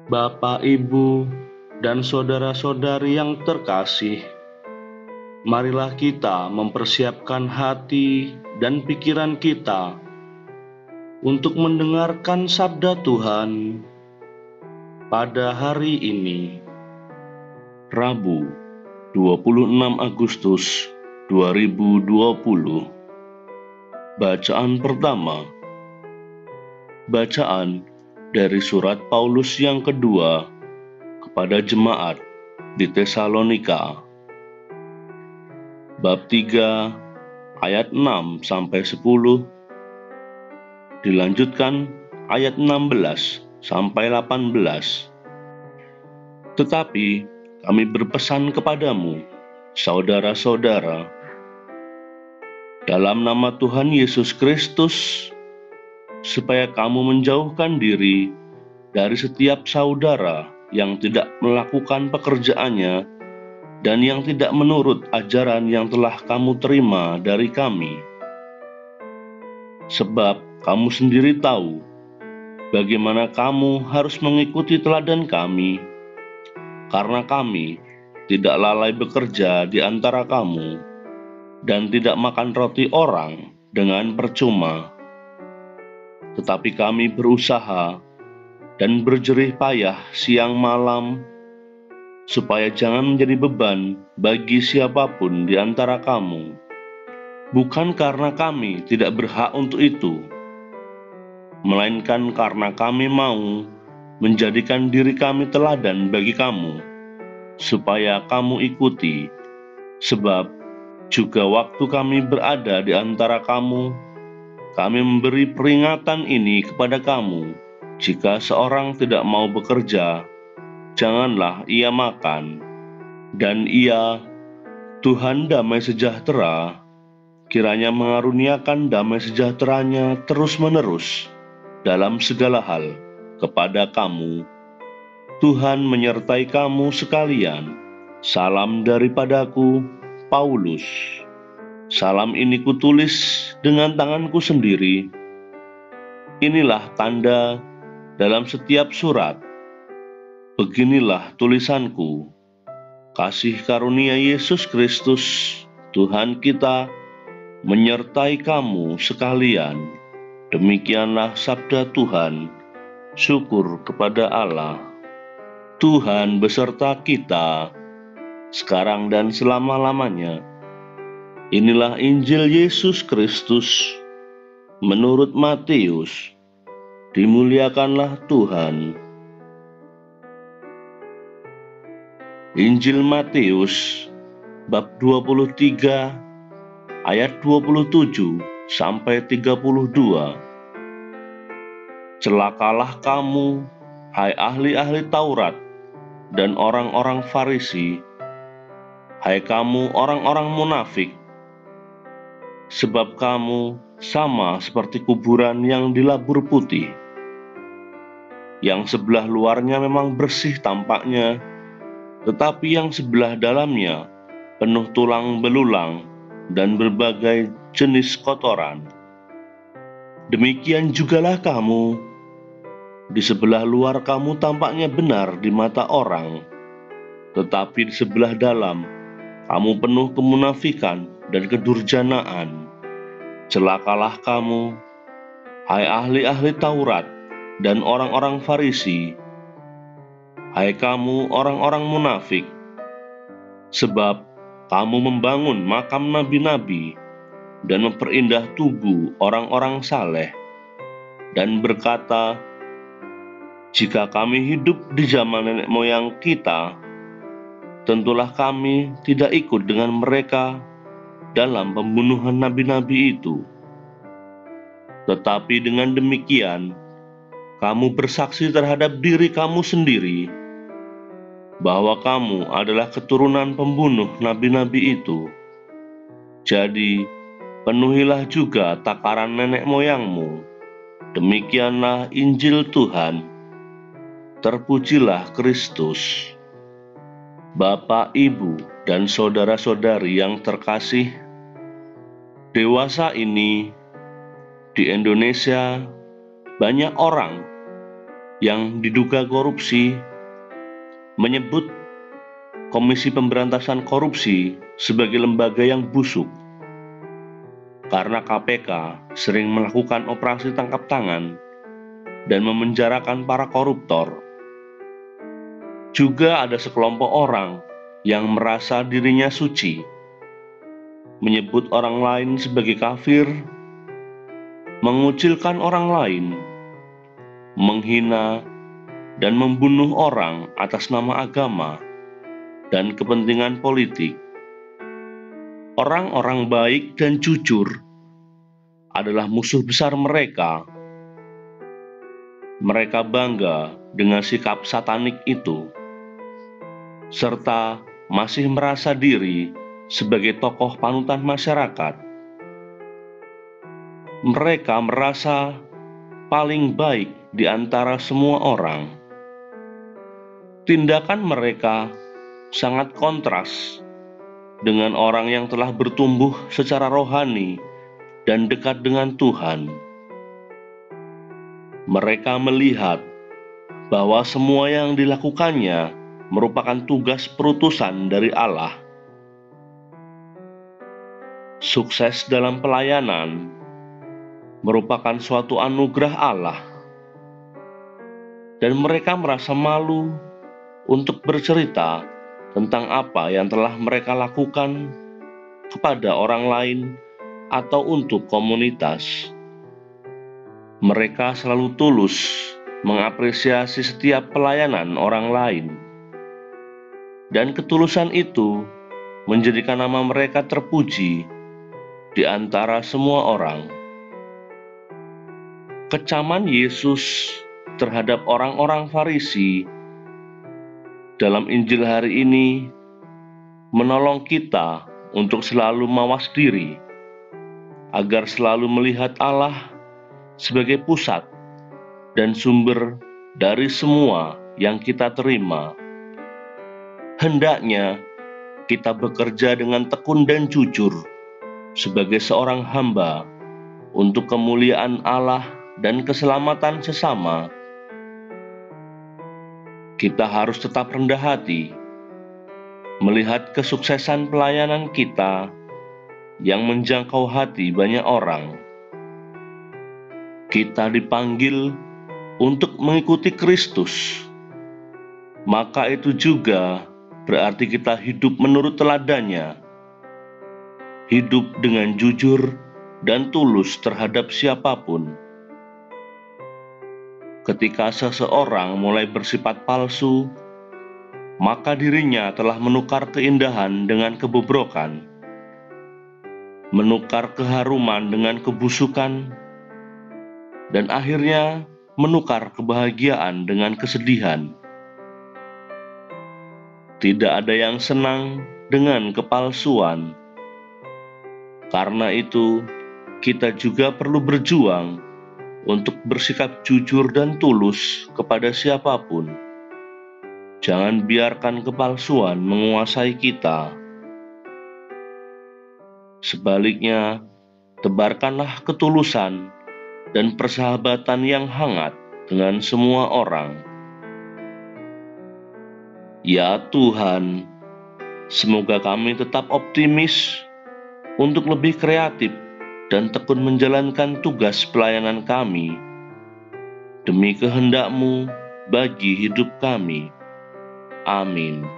Bapak, Ibu, dan saudara-saudari yang terkasih, marilah kita mempersiapkan hati dan pikiran kita untuk mendengarkan sabda Tuhan pada hari ini, Rabu, 26 Agustus 2020. Bacaan pertama. Bacaan dari surat Paulus yang kedua kepada jemaat di Tesalonika. Bab 3 ayat 6 sampai 10, dilanjutkan ayat 16 sampai 18. Tetapi kami berpesan kepadamu, saudara-saudara, dalam nama Tuhan Yesus Kristus, supaya kamu menjauhkan diri dari setiap saudara yang tidak melakukan pekerjaannya dan yang tidak menurut ajaran yang telah kamu terima dari kami. Sebab kamu sendiri tahu bagaimana kamu harus mengikuti teladan kami, karena kami tidak lalai bekerja di antara kamu dan tidak makan roti orang dengan percuma. Tetapi kami berusaha dan berjerih payah siang malam, supaya jangan menjadi beban bagi siapapun di antara kamu. Bukan karena kami tidak berhak untuk itu, melainkan karena kami mau menjadikan diri kami teladan bagi kamu, supaya kamu ikuti. Sebab juga waktu kami berada di antara kamu, kami memberi peringatan ini kepada kamu, jika seorang tidak mau bekerja, janganlah ia makan. Dan ia, Tuhan damai sejahtera, kiranya mengaruniakan damai sejahteranya terus-menerus dalam segala hal kepada kamu. Tuhan menyertai kamu sekalian. Salam daripadaku, Paulus. Salam ini kutulis dengan tanganku sendiri. Inilah tanda dalam setiap surat. Beginilah tulisanku. Kasih karunia Yesus Kristus, Tuhan kita, menyertai kamu sekalian. Demikianlah sabda Tuhan. Syukur kepada Allah. Tuhan beserta kita, sekarang dan selama-lamanya. Inilah Injil Yesus Kristus menurut Matius. Dimuliakanlah Tuhan. Injil Matius bab 23 ayat 27 sampai 32. Celakalah kamu, hai ahli-ahli Taurat dan orang-orang Farisi, hai kamu orang-orang munafik, sebab kamu sama seperti kuburan yang dilabur putih, yang sebelah luarnya memang bersih tampaknya, tetapi yang sebelah dalamnya penuh tulang belulang dan berbagai jenis kotoran. Demikian jugalah kamu, di sebelah luar kamu tampaknya benar di mata orang, tetapi di sebelah dalam kamu penuh kemunafikan dan kedurjanaan. Celakalah kamu, hai ahli-ahli Taurat dan orang-orang Farisi, hai kamu orang-orang munafik, sebab kamu membangun makam nabi-nabi dan memperindah tubuh orang-orang saleh, dan berkata, jika kami hidup di zaman nenek moyang kita, tentulah kami tidak ikut dengan mereka dalam pembunuhan nabi-nabi itu. Tetapi dengan demikian, kamu bersaksi terhadap diri kamu sendiri bahwa kamu adalah keturunan pembunuh nabi-nabi itu. Jadi, penuhilah juga takaran nenek moyangmu. Demikianlah Injil Tuhan. Terpujilah Kristus. Bapak, Ibu, dan saudara-saudari yang terkasih, dewasa ini di Indonesia banyak orang yang diduga korupsi menyebut Komisi Pemberantasan Korupsi sebagai lembaga yang busuk karena KPK sering melakukan operasi tangkap tangan dan memenjarakan para koruptor. Juga ada sekelompok orang yang merasa dirinya suci, menyebut orang lain sebagai kafir, mengucilkan orang lain, menghina, dan membunuh orang atas nama agama dan kepentingan politik. Orang-orang baik dan jujur adalah musuh besar mereka. Mereka bangga dengan sikap satanik itu, serta masih merasa diri sebagai tokoh panutan masyarakat. Mereka merasa paling baik di antara semua orang. Tindakan mereka sangat kontras dengan orang yang telah bertumbuh secara rohani dan dekat dengan Tuhan. Mereka melihat bahwa semua yang dilakukannya merupakan tugas perutusan dari Allah. Sukses dalam pelayanan merupakan suatu anugerah Allah, dan mereka merasa malu untuk bercerita tentang apa yang telah mereka lakukan kepada orang lain atau untuk komunitas. Mereka selalu tulus mengapresiasi setiap pelayanan orang lain, dan ketulusan itu menjadikan nama mereka terpuji di antara semua orang. Kecaman Yesus terhadap orang-orang Farisi dalam Injil hari ini menolong kita untuk selalu mawas diri, agar selalu melihat Allah sebagai pusat dan sumber dari semua yang kita terima. Hendaknya kita bekerja dengan tekun dan jujur sebagai seorang hamba untuk kemuliaan Allah dan keselamatan sesama. Kita harus tetap rendah hati melihat kesuksesan pelayanan kita yang menjangkau hati banyak orang. Kita dipanggil untuk mengikuti Kristus, maka itu juga berarti kita hidup menurut teladannya, hidup dengan jujur dan tulus terhadap siapapun. Ketika seseorang mulai bersifat palsu, maka dirinya telah menukar keindahan dengan kebobrokan, menukar keharuman dengan kebusukan, dan akhirnya menukar kebahagiaan dengan kesedihan. Tidak ada yang senang dengan kepalsuan. Karena itu, kita juga perlu berjuang untuk bersikap jujur dan tulus kepada siapapun. Jangan biarkan kepalsuan menguasai kita. Sebaliknya, tebarkanlah ketulusan dan persahabatan yang hangat dengan semua orang. Ya Tuhan, semoga kami tetap optimis untuk lebih kreatif dan tekun menjalankan tugas pelayanan kami demi kehendak-Mu bagi hidup kami. Amin.